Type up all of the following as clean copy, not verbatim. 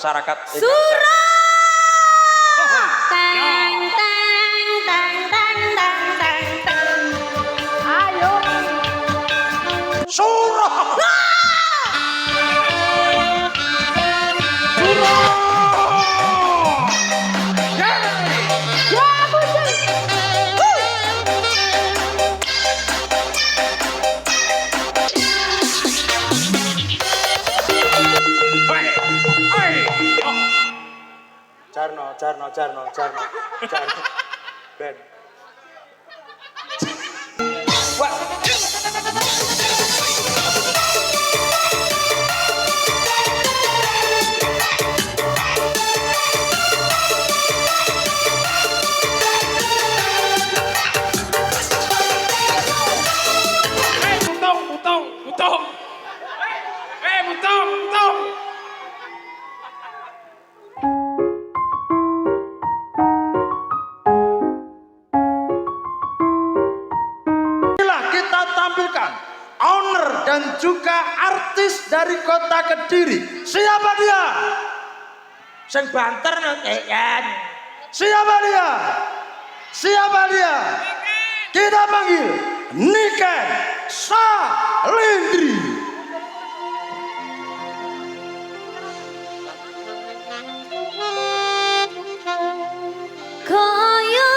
masyarakat Surah. Tang tang tang tang tang tang tang. Ayo. Surah. Jarno. Ben. Wah. Butong. Butong. Kita tampilkan owner dan juga artis dari kota Kediri. Siapa dia? Sing banter nonton. Siapa dia? Kita panggil Niken Salindri. Kaya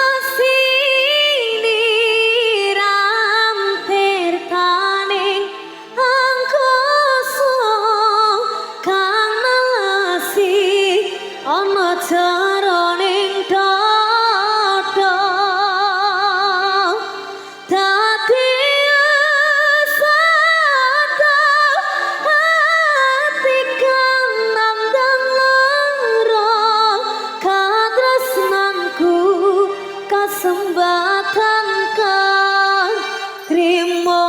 siliram tertaning angkasa kang nelesi ana jroning dada dadi asata ati kang nandang lara katresnanku kasembatan kang trimo.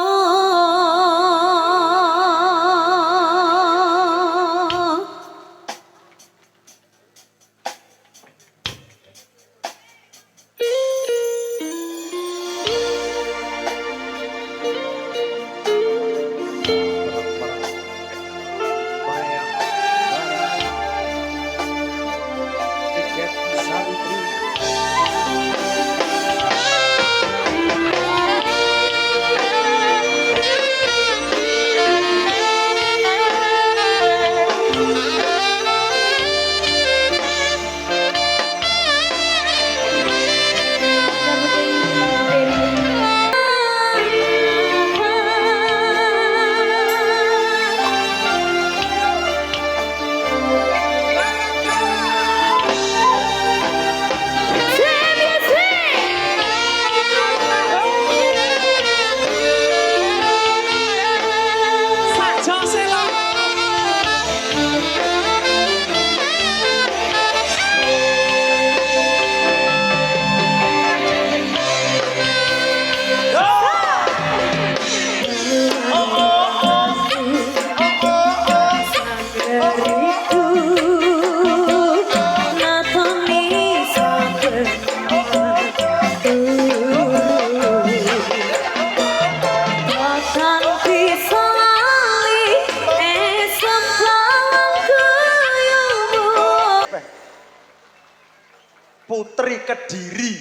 Putri Kediri,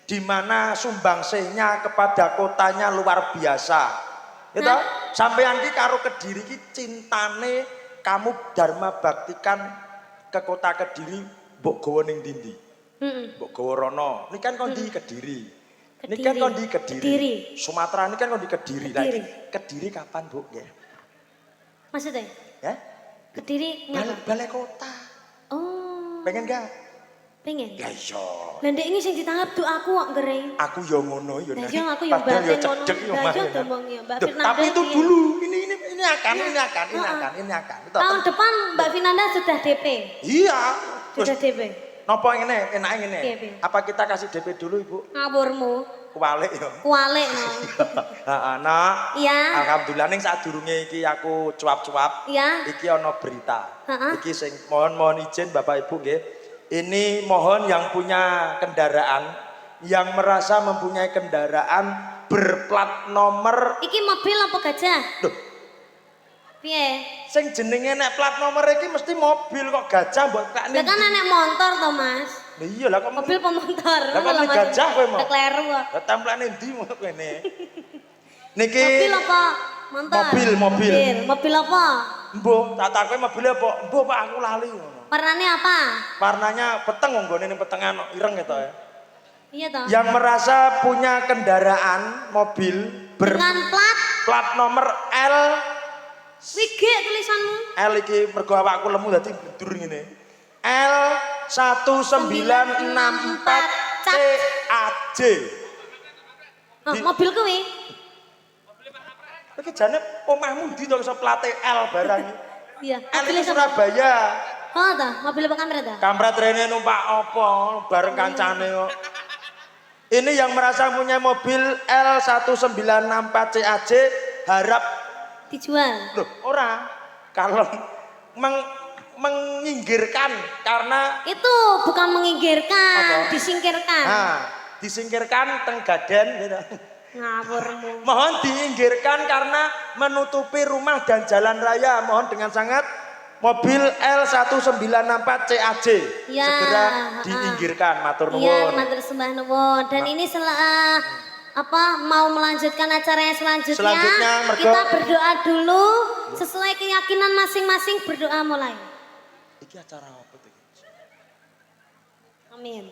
di mana sumbangsihnya kepada kotanya luar biasa. Itu sampean ki karo Kediri ki cintane kamu dharma baktikan ke kota Kediri mbok gawa ning ndi? Mbok gawa rono. Niki kan kon di Kediri. Niki kan kon di Kediri. Sumatera niki kan kon di Kediri. Kediri kapan, Bu? Ya. Maksudnya? Ya? Kediri Balai kota. Oh. Pengen gak? Pengen. Ya iya. Lah ndek iki sing ditanggap tuh aku kok ngere. Aku yo ngono yo. Lah yo aku yo Padahal yo batin ngono. cedek yo Lah yo mah. domong ya Mbak Duh, Finanda. tapi itu piye? dulu. Ini akan. Tahun depan Mbak Finanda sudah DP. Iya. Sudah DP. Nopo ngene, enake ngene. Piye? Apa kita kasih DP dulu, Ibu? Ngawurmu. Kuwalik yo. Kualik no. Heeh, Nak. Iya. Alhamdulillah ning sadurunge iki aku cuap-cuap. Iya. Iki ana berita. Heeh. Iki sing mohon izin Bapak Ibu nggih. Ini mohon yang punya kendaraan, yang merasa mempunyai kendaraan berplat nomor. Iki mobil apa gajah? Duh, Piye? sing jenenge nek plat nomor iki mesti mobil kok gajah mbok tak Lah kan anak motor to, Mas. Lah iya lah kok Mobil pemotor. Lah kok ini gajah kowe mau? Kleru kok. Lah templane ndi ngono kene. Niki Mobil apa? Motor. Mobil. Mobil apa? Mbok tak takoki mobil apa? Mbok Pak aku lali ngono. Warnanya apa? Warnanya peteng nggone ning petengan ireng gitu ya. Iya toh. Yang merasa punya kendaraan mobil Dengan plat nomor L Wige tulisanmu. L iki mergo awakku lemu dadi bludur ngene. L 1964 CAJ. Oh, mobil kuwi. Iki jane omahmu ndi to iso plate L barang iki. Iya. L iki Surabaya. Oh, toh, mobil apa kamera toh? Kampret rene numpak apa bareng kancane kok. Ini yang merasa punya mobil L1964 CAJ harap Dijual. loh ora kalau menginggirkan karena Itu bukan menginggirkan, Apa? disingkirkan. nah disingkirkan teng gaden gitu. Ngawurmu. Mohon diinggirkan karena menutupi rumah dan jalan raya. Mohon dengan sangat mobil L1964 CAJ Ya, segera diinggirkan matur Iya, nuwun. matur sembah nuwun. Dan ini mau melanjutkan acara yang selanjutnya, Selanjutnya, mergo- kita berdoa dulu sesuai keyakinan masing-masing, berdoa mulai. Iki acara apa tuh? Amin.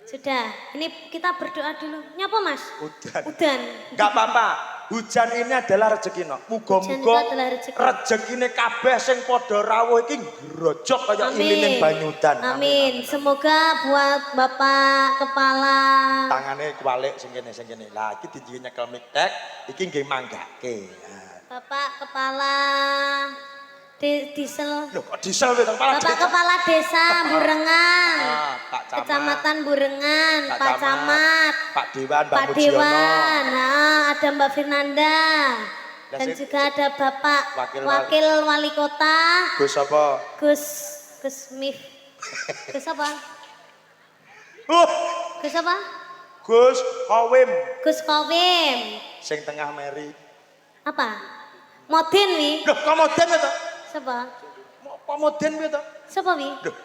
Sudah, ini kita berdoa dulu. Nyapa Mas? Udan. Udan. Enggak apa-apa. Hujan ini adalah rezeki no. Hujan itu Muga-muga adalah rezeki. rezekine kabeh sing padha rawuh iki grojok kaya ilining banyu udan. Amin. Semoga buat Bapak Kepala Tangane kualik sing kene. Lah iki dijigi nyekel mic tek, iki nggih manggake. Bapak Kepala Diesel. Loh kok diesel wis kepala Bapak Kepala Desa Burengan. Pak Camat. Kecamatan Burengan, Pak Pak Camat, Pak Dewan, Mbak Pak Mujiono. Dewan, ada Mbak Firnanda, dan Dan juga ada Bapak Wakil Wakil Wali Kota, Gus apa? Gus Mif, Gus apa? Gus apa? Gus Kowim Gus Kowim, sing tengah meri. apa? Modin wi, Loh, kok moden to? siapa? Kok moden piye to? Siapa wi? Loh.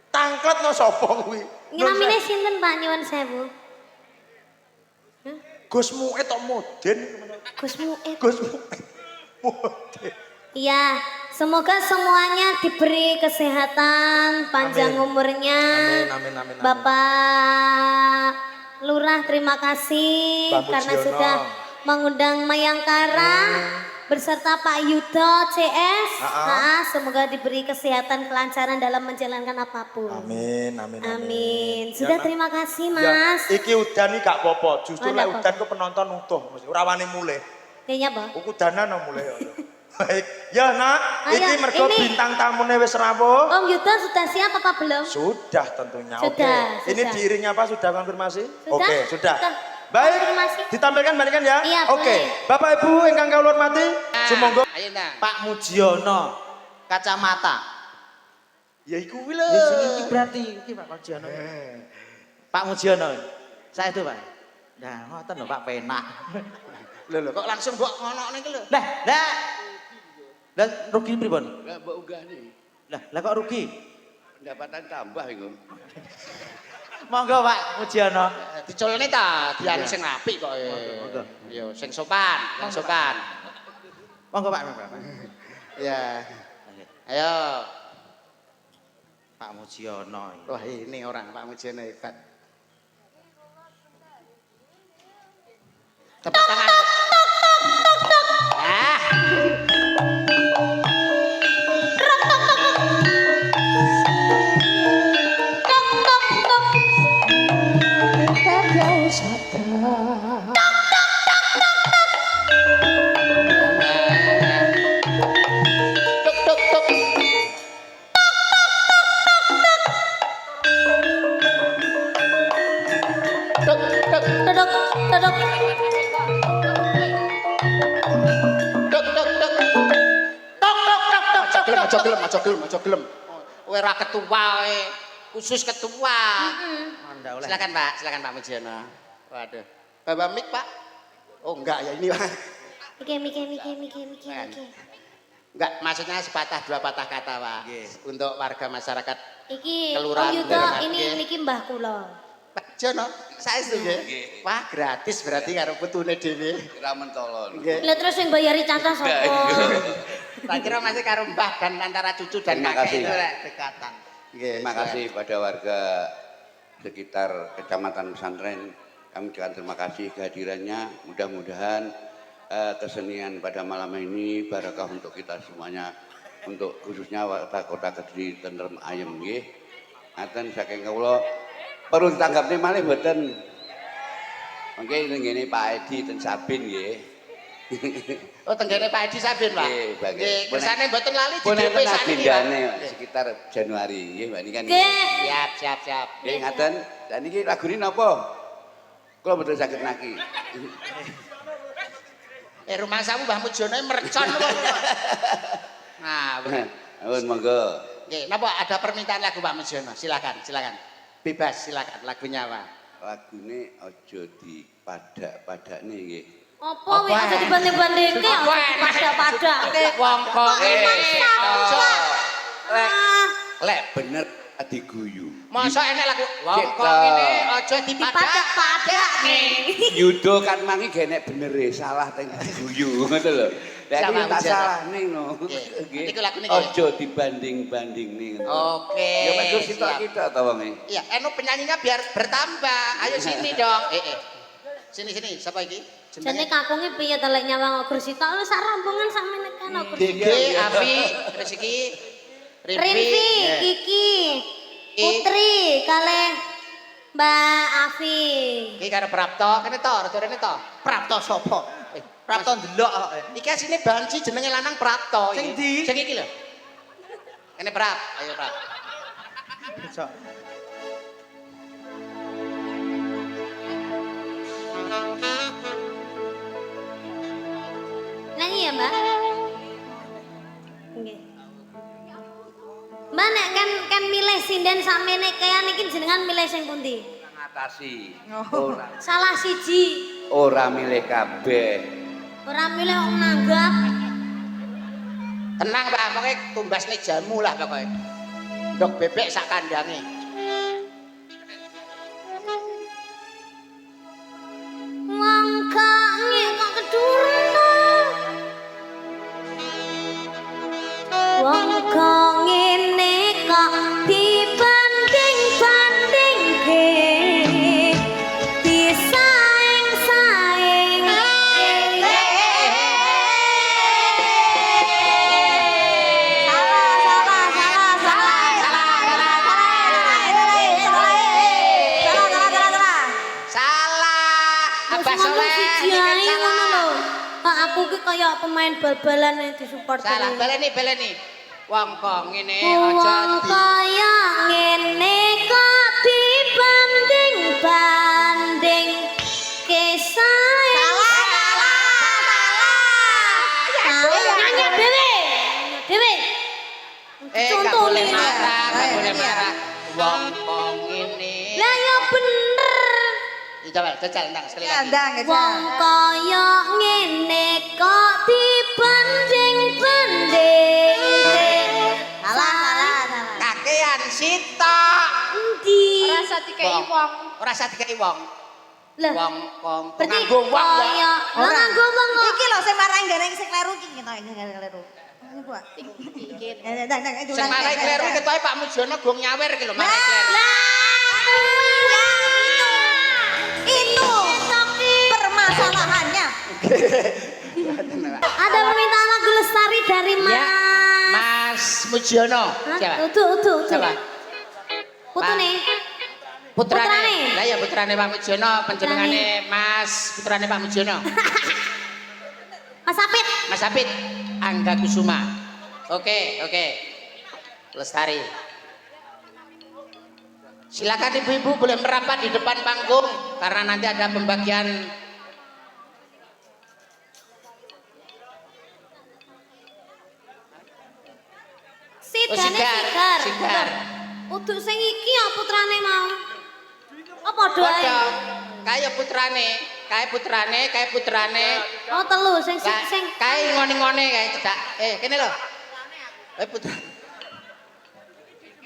Tangklet no sapa kuwi? Namanya sinten Pak Nyuwun Sewu? Gus Muet tok moden. Gus Muid. Gus Muet. Moden. Iya, semoga semuanya diberi kesehatan, panjang Amin. umurnya. Amin. Bapak Lurah terima kasih Mbak karena Mujiono. sudah mengundang Mayangkara beserta Pak Yudo CS. Semoga diberi kesehatan, kelancaran dalam menjalankan apapun. Amin. Amin. Ya, Sudah Nak. terima kasih Ya, Mas. iki udan iki gak apa-apa. Justru Oh, lek ndak udan ku penonton utuh mesti ora wani mulih. Kayaknya apa? Udanan no mulih ya. Baik. Ya, Nak. Ayo, Iki mergo ini- bintang tamune wis rawuh. Om Yudo sudah siap apa belum? Sudah tentunya. Sudah, Oke. Ini sudah. diiringnya apa? Sudah konfirmasi? Sudah, Oke, sudah. sudah. Baik. Konfirmasi. Ditampilkan balikan ya? Iya, Oke. boleh. Bapak Ibu ingkang kawula hormati, sumangga Ayo nah. Pak Mujiono kacamata. ya iku kuwi lho. Ya sing iki berarti iki Pak Mujiono. Pak Mujiono. Saya itu Pak. Nah, ngoten lho Pak penak. Lho kok langsung mbok ngono niki lho. Lah, lah rugi pripun? Lah mbok ugani. Lah kok rugi? Pendapatan tambah iku. Monggo Pak Mujiono. Diculne ta, dianu sing apik kok. Monggo. Yo sing sopan, yang sopan. Monggo Pak. Ya. Ayo. Pak Mujiono. Wah ini orang Pak Mujiono hebat. Tepuk tangan. Ah. Tuk tuk tuk. Tuk tuk Duduk, duduk. tuk tuk tuk. Tok tok tok tok. Aja gelem. Kowe ra ketua kowe. Khusus ketua. Anda oleh. Silakan Pak Mujiono. Waduh. Bapak Mik, Pak. Oh enggak ya ini, Pak. Mike. Enggak, maksudnya sepatah dua patah kata, Pak. Untuk warga masyarakat Iki Kelurahan Om Yudo Dermaga. ini niki mbah kula. Pak Jono, saestu nggih. Wah, gratis berarti karo putune dhewe. Kira mentolon. Nggih. Lah terus sing bayari cacah sapa? Tak kira masih karo mbah dan antara cucu dan Terima kakek kasih. itu lek dekatan. Nggih. Terima kasih pada warga sekitar Kecamatan Pesantren. Kami ucapkan terima kasih kehadirannya. Mudah-mudahan kesenian pada malam ini barakah untuk kita semuanya. Untuk khususnya warga Kota Kediri tentrem ayem nggih. Ngaten saking kawula perlu ditanggapne malih mboten. Mangke ngene Pak Edi ten Sabin nggih. Oh, tenggene Pak Edi Sabin, Pak. Nggih, Pak. Nggih, kersane mboten lali di Pun DP enten sakniki, Pak. agendane sekitar Januari nggih Mbak nikan. Nggih. Siap. Nggih ngaten. Dan iki lagune napa? Kula mboten saged naki. Rumah samu Mbah Mujono merecon kok. Nah, bener. Nuwun monggo. Nggih, napa ada permintaan lagu Pak Mujono? Silakan. Bebas silakan lagunya, Pak. Lagune aja dipadak-padakne nggih. Apa wi aja dibanding-bandingke Apa pada-pada. Wong kok Lek bener diguyu. masa enek lagu wong Cek, kok ngene aja Dipadak-padak nih. Yudo kan mangi genek benere salah teng diguyu ngoten lho. Lek Sama iki tak Mujono. salahne no. Nggih. Iku lagune nggih. Aja dibanding-bandingne ngoten. Oke. Ya Pak Gus sitok siap. kita ta wonge. Iya, penyanyinya biar bertambah. Ayo sini dong. Sini siapa iki? Jane kakunge piye ta lek nyawang Gresik tok lu sak rombongan sak menekan Gresik. Gege, Afi, terus iki Rinfi, Kiki, Putri, kalih Mbak Afi. Iki karo Prapto, kene to, rene to. Prapto sapa? Prapto ndelok kok. Iki asine banci jenenge lanang Prapto. Sing ndi? Sing iki lho. Kene Prap, ayo Prap. Nyanyi ya, Mbak? Nggih. Mbak nek kan milih sinden sakmene kaya niki jenengan milih sing pundi? Ngatasi. Salah siji. Ora milih kabeh. Ora milih wong nanggap. Tenang Pak, pokoke tumbasne jamu lah pokoke. Ndok bebek sak kandange. Wong kok kok kedurna. Wong kok ngene kok dibanding-bandingke. Disaing-saing. Salah. Abah Ngomong Soleh. siji iki kan ae ngono salah. lho. Kok aku ki kaya pemain bal-balan yang disupport. Salah, baleni. Wong kok ngene aja Wong di kaya ngene kok dibanding-banding kesae. Salah. Nyanyi dhewe. Dhewe. gak Contoh boleh nih. marah, gak boleh marah. Wong kok ngene. Lah ya bener. Coba jajal ndang sekali lagi. Wong kaya ngene kok dibanding-banding. Salah. Kakean sitok. Endi? Rasa dikai wong. Ora usah dikai wong. Lah, Wong kong berarti nganggo wong. kaya lah nganggo wong kok. Iki lho sing marahi gareng sing kleru iki kita iki kleru. Iku. Sing marai kleru ketoke Pak Mujono gong nyawer iki lho marai kleru. Itu permasalahannya. Ada permintaan lagu Lestari dari Ya, Mas. Mas Mujono. Siapa? Utuh. Siapa? Putune. Putrane. Lah ya putrane Pak Mujono, panjenengane Mas putrane Pak Mujono. Mas Apit. Mas Apit, Angga Kusuma. Oke. Lestari. Silakan ibu-ibu boleh merapat di depan panggung karena nanti ada pembagian Sidane sigar. sigar. Uduk sing iki ya putrane mau. Apa doae? Padha kaya putrane kae putrane. Oh telu sing. Kae ngone-ngone kae cedak. Kene lho. Putra.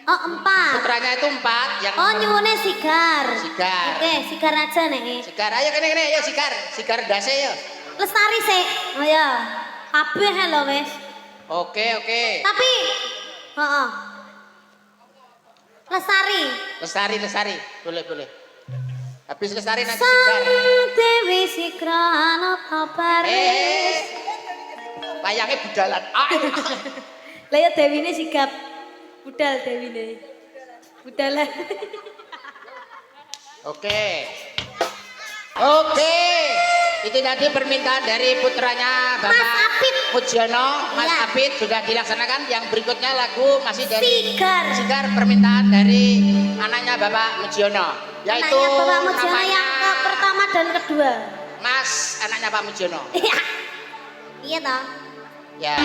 Oh 4. Putranya itu 4 yang Oh nyuwune sigar. Sigar. Oke, sigar aja nih. Sigar, ayo kene ayo sigar. Sigar dase yo. Lestari sik. Oh ya. Kabeh lho wis. Oke. Tapi heeh. Lestari. Boleh. Habis lestari nanti sigar. Dewi Sikrana Tabaris. Wayangnya budalan. Lah ya Dewine sigap. Budal Dewine. Budalan. Oke. Itu tadi permintaan dari putranya Bapak Mas Apit. Mujiono, Mas Iya. Apit sudah dilaksanakan. Yang berikutnya lagu masih dari Sigar. permintaan dari anaknya Bapak Mujiono, yaitu Anaknya Bapak Mujiono namanya yang pertama dan kedua. Mas, anaknya Pak Mujiono. Iya. Iya toh. Ya.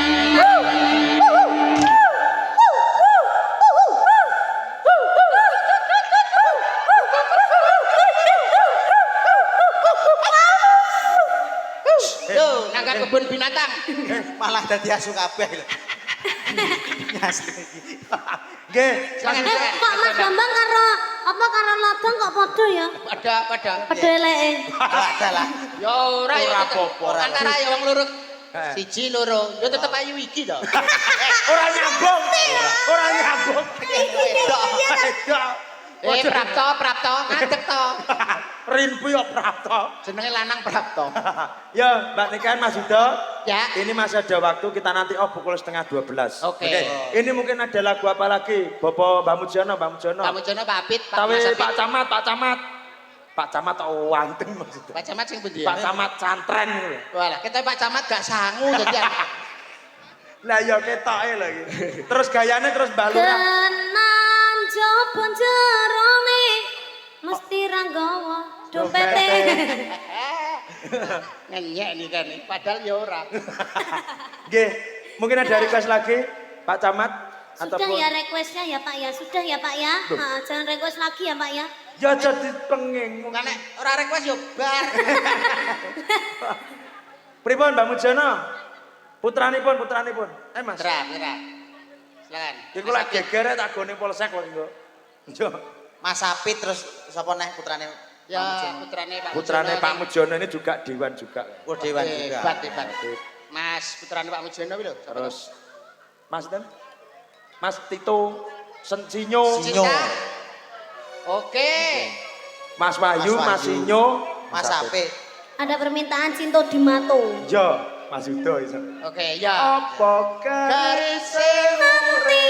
Tuh, nangka kebun binatang. Malah dadi asu kabeh lho. Nyasli iki. Nggih, Silakan. Kok Mas Bambang karo ladang kok padha ya? Pada. Padha eleke. Ada lah. Ya ora ya. Ora tetep. apa-apa. Antara ya wong loro. Heeh. Siji loro. Ya tetep ayu iki to. ora nyambung. Ora nyambung. Prapto, ngadeg to. Rinpu yo Prapto. Jenenge lanang Prapto. Ya, Mbak Nikahan Mas Yudo. Ya. Ini masih ada waktu, kita nanti pukul 11:30. Oke. Ini mungkin ada lagu apa lagi? Bapak Mbak Mujiono. Pak Mujiono, Pak Apit, Pak Tawe Mas Apit. Pak Camat wanteng maksudnya. Pak Camat sing pundi? Pak Camat santren gitu. Walah, kita Pak Camat gak sangu dadi. Lah ya ketoke lagi. Terus gayane terus balura. Kenan jopo jerone mesti ra nggawa dompete. Ngenyek nih kan, padahal ya ora. Nggih, mungkin ada request lagi Pak Camat Sudah ya requestnya ya Pak ya, sudah ya Pak ya. Jangan request lagi ya Pak ya. Ya jadi penging. Nek ora request yo bar. Pripun Mbak Mujiono? Putranipun. Mas. Terang. Silakan. Iki kula gegere tak gone polsek kok engko. Yo. Mas Apit terus sapa neh putrane? Ya putrane Pak. Putrane Mujiono Pak ning- Mujiono ini juga dewan juga. Oh Dewan juga. Hebat. Mas putrane Pak Mujiono kuwi lho. Terus Mas Den? Mas Tito Sensinyo. Sinyo. Oke. Mas Wahyu, Mas Sinyo, Mas Apit. Ada permintaan Cinto Dimato. Yo, Mas Yudo iso. Oke, ya. Apa garis Mati.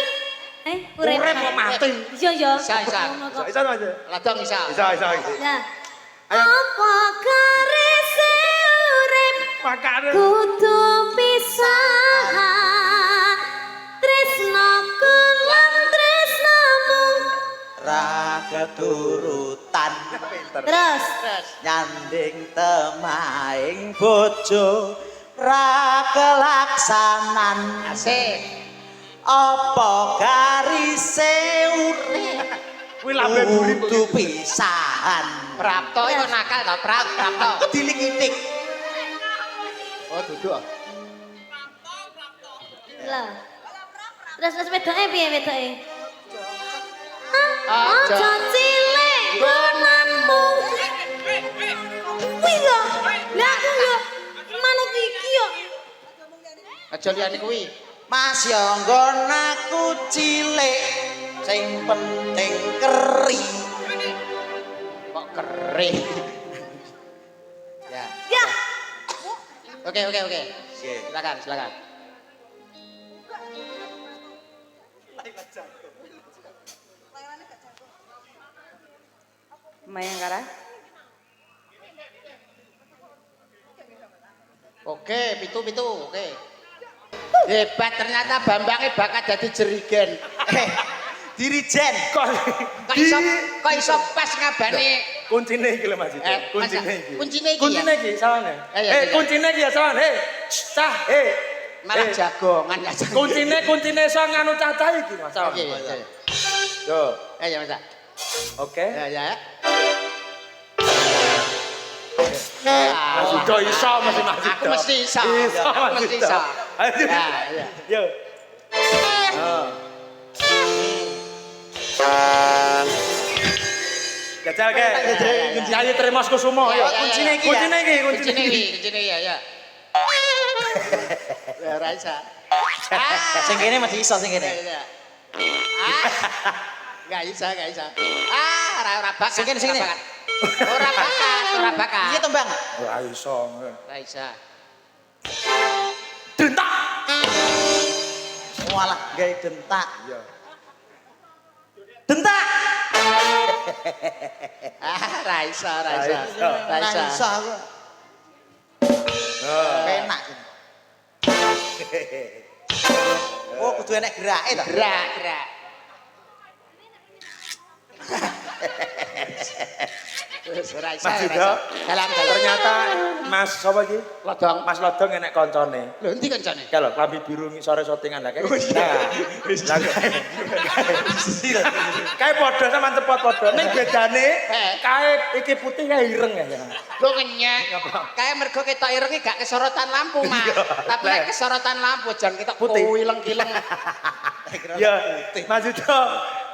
Urip. urip kok mati? Iya ya. Isa. Iso Mas. Ladang isa. Iso. Ya. Ayo. Apa garis urip Makane. kudu pisahan. Tresnaku lan tresnamu. Ra keturutan Terus. nyanding temaing bojo ra kelaksanan Asik. apa garise urip Kuwi lambe buri. kudu pisahan Prapto iku nakal to, Prapto. dilikitik Oh, duduk. Lah. Terus wedoke piye wedoke? Aja. Aja cilik gonanmu. Kuwi yo. Lah aku yo manut iki yo. Aja liyane kuwi. Mas yo nggon aku cilik sing penting keri Kok kering. Ya. Ya. Oke. Silakan. Mayangkara. Oke, pitu. Oke. Hebat ternyata Bambangnya bakat jadi jerigen. dirijen Kok iso pas ngabane. Kuncine iki lho Mas. Kuncine Mas, iki. kuncine iki Kuncine ya? iki sawane. Iya. Kuncine iki ya sawane. Cah, Malah jagongan ya. Kuncine iso nganu cacah iki Mas. Oke. Yo. Ayo Mas. Oke. Ya. Mas Yudo iso mesti Mas Yudo. Aku mesti iso. Iso Aku Mas mesti Yudo. iso. Ayo. Ya, ya. Yo. Jajal ke. Nyanyi Trimas Kusumo yo. Kuncine iki. Kuncine iki, Kuncine iki, kuncine ya, ya. Ya ora iso. Sing kene masih iso sing kene. Ya. Enggak bisa. Ora bakat. Sing kene, sing kene. Ora bakat. Iya to, Bang. Ora iso. Ora iso. Dentak. Walah gawe dentak. Iya. Dentak. Ora iso. Ora iso aku. Penak. Oh, kudu enek gerake to. Gerak. Wis ora iso. Mas Yudo. Dalam. Ternyata Mas sapa iki? Lodong. Mas Lodong enek koncone. Lho endi kancane? Kalau klambi biru ngisore syutingan lah kayak. Kayak padha sama cepot padha. Ning bedane kae iki putih kae ireng ya. Lho kenyek. Kayak mergo ketok ireng iki gak kesorotan lampu, Mas. Tapi nek kesorotan lampu jan ketok Putih. kileng-kileng. Ya, Mas Yudo,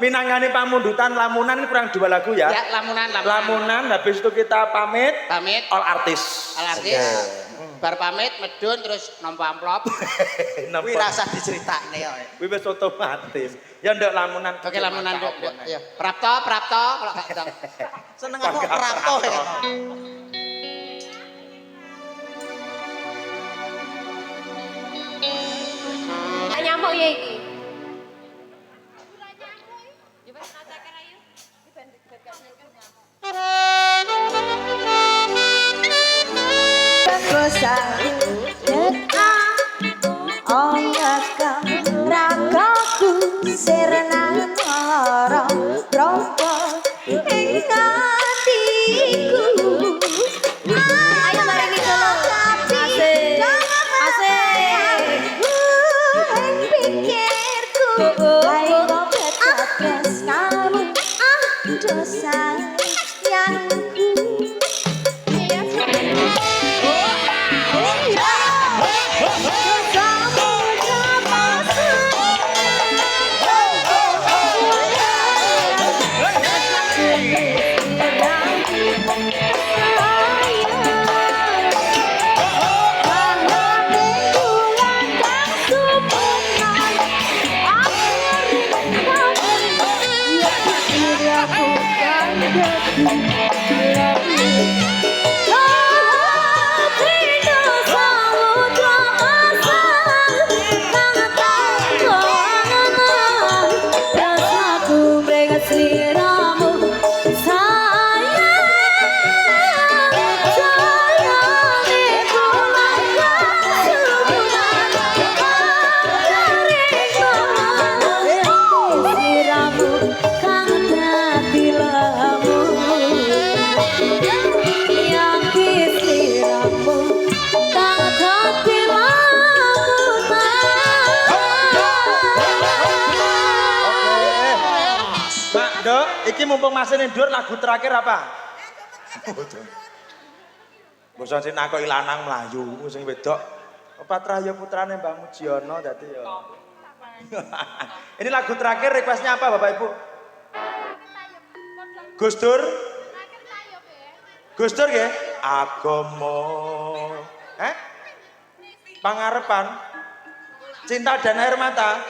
minangane pamundutan lamunan ini kurang 2 lagu ya. Ya, lamunan. Lamunan habis itu kita pamit Pamit. all artis. Alartis. Bar pamit medun terus nampa amplop. Kuwi rasa diceritakne yo. Kuwi wis otomatis. Ya nduk lamunan. Oke lamunan Duk. Ya. Prapto kalau gak dong. Seneng aku prato ya. Tak nyamuk ya iki. Ayo bareng iki lho. Asik. Iki mumpung masih ndur lagu terakhir apa? Bosan sing nakoki lanang mlayu sing wedok. Patraya putrane Mbah Mujiono dadi ya. Ini lagu terakhir requestnya apa Bapak Ibu? Gus Dur? Gus Dur nggih? Agama. Pangarepan. Cinta dan air mata.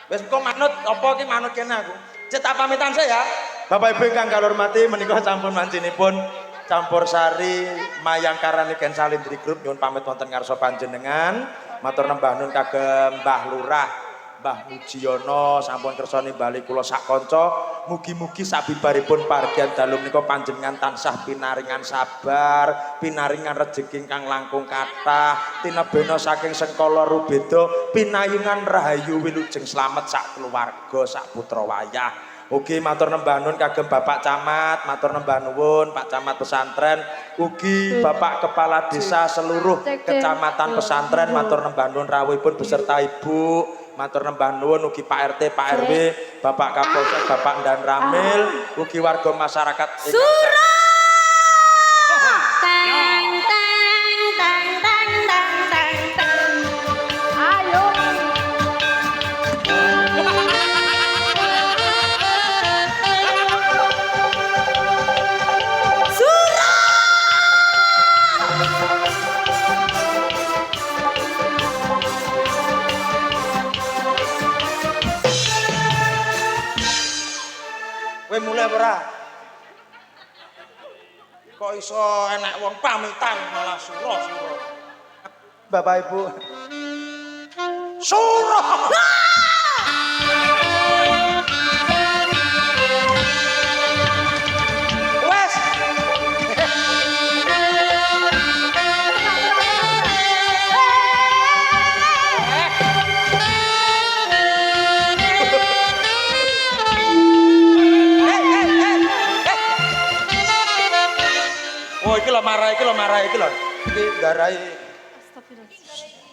Wis kok manut apa ki manut kene aku. Cetak pamitan saya. Bapak Ibu ingkang kula hormati menika sampun mancinipun campur sari Mayangkara Niken Salindri Group nyuwun pamit wonten ngarsa panjenengan. Matur nembah nuwun kagem Mbah Lurah, Mbah Mujiono sampun kersa nimbali kula sak kanca. Mugi-mugi sabibaripun pargian dalu menika panjenengan tansah pinaringan sabar, pinaringan rejeki ingkang langkung kathah, tinebena saking sengkala rubeda, pinayungan rahayu wilujeng slamet sak keluarga, sak putra wayah. Ugi matur nembah nuwun kagem Bapak Camat, matur nembah nuwun Pak Camat Pesantren, ugi Bapak Kepala Desa seluruh Kecamatan Pesantren, matur nembah nuwun rawuhipun beserta Ibu, matur nembah nuwun ugi Pak RT, Pak RW, Bapak Kapolsek, Bapak Dan Ramil, ugi warga masyarakat ingkang Kowe mulai apa ora? Kok iso enek wong pamitan malah suro-suro. Bapak Ibu. Suro. Wes. Oh, iki lho marah iki lho. Iki garai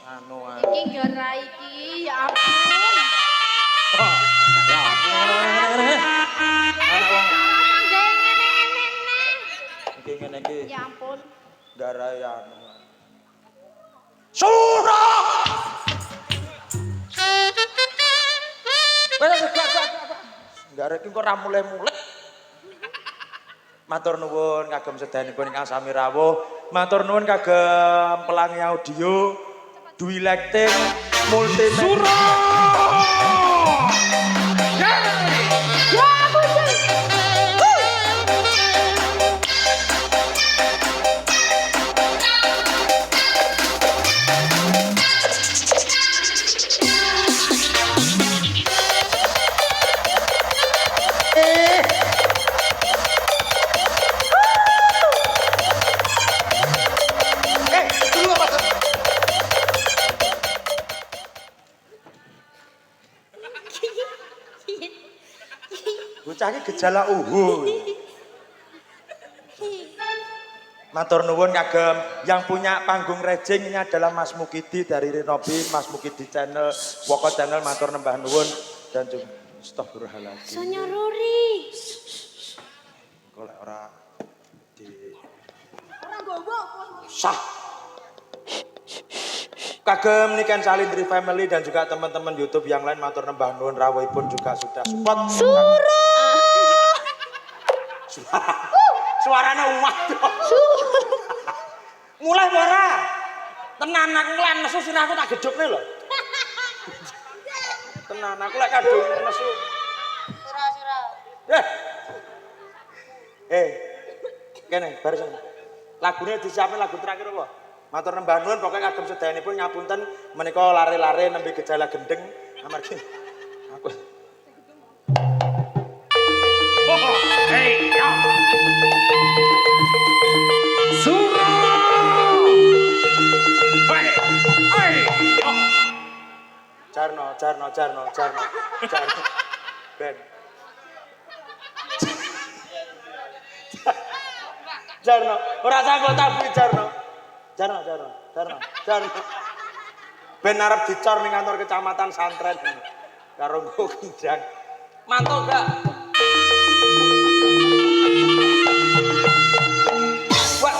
anu. Iki gara iki ya ampun. Ya ampun. Anak wong iki ngene iki. Ya ampun. Garai anu. Sura. Garai iki kok ora mulai-mulai. Matur nuwun kagem sedayanipun ingkang sami rawuh. Matur nuwun kagem pelangi audio, Dwi Lighting, multimedia. Bocah iki gejala uhu. Matur nuwun kagem yang punya panggung rejing ini adalah Mas Mukidi dari Renobi, Mas Mukidi channel, Woko channel matur nembah nuwun dan juga astagfirullahaladzim. Sonya Ruri. Golek ora di sah. Kagem Niken Salindri Family dan juga teman-teman YouTube yang lain matur nembah nuwun rawuhipun juga sudah support. Suaranya umat dong. Mulai ora. Tenan aku lan nesu sirahku tak gedhokne lho. Tenan aku lek kadung nesu. Surah. Kene barusan. Lagune disiapin lagu terakhir apa? Matur nembah nuwun pokoke kagem sedayanipun ngapunten menika lare-lare nembe gejala gendeng amargi aku. Hey, ya. Suro. Hey. Jarno. Ben. Jarno, ora sanggup tabu Jarno. Ben arep dicor ning kantor kecamatan Santren. Karo nggo gendang. Mantuk gak? Wah.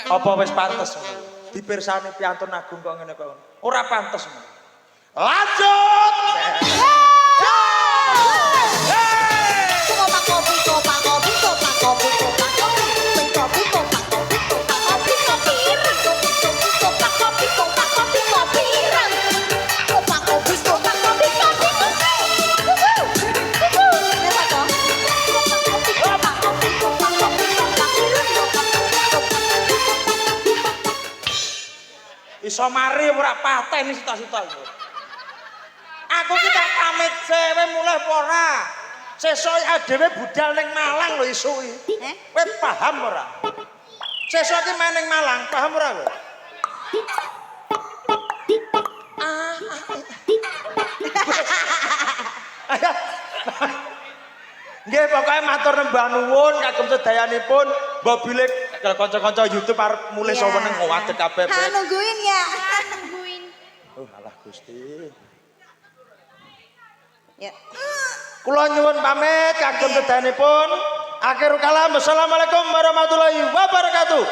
Apa wis pantes ngono? Dipirsani piantun agung kok ngene kok. Ora pantes ngono. Lanjut. Iso mari ora paten sita-sita iku. Aku ki tak pamit sewe mulai apa ora? Sesuk dhewe budal ning Malang lho esuk iki. Kowe paham ora? Sesuk iki main ning Malang, paham ora kowe? Nggih pokoke matur nembah nuwun kagem sedayanipun mbok bilih kanca-kanca YouTube arep mulai Iya. saweneng ngadeg kabeh. Nungguin ya. Nungguin. Oh alah Gusti. Ya. Kula nyuwun pamit kagem sedayanipun. Akhirul kalam. Wassalamualaikum warahmatullahi wabarakatuh.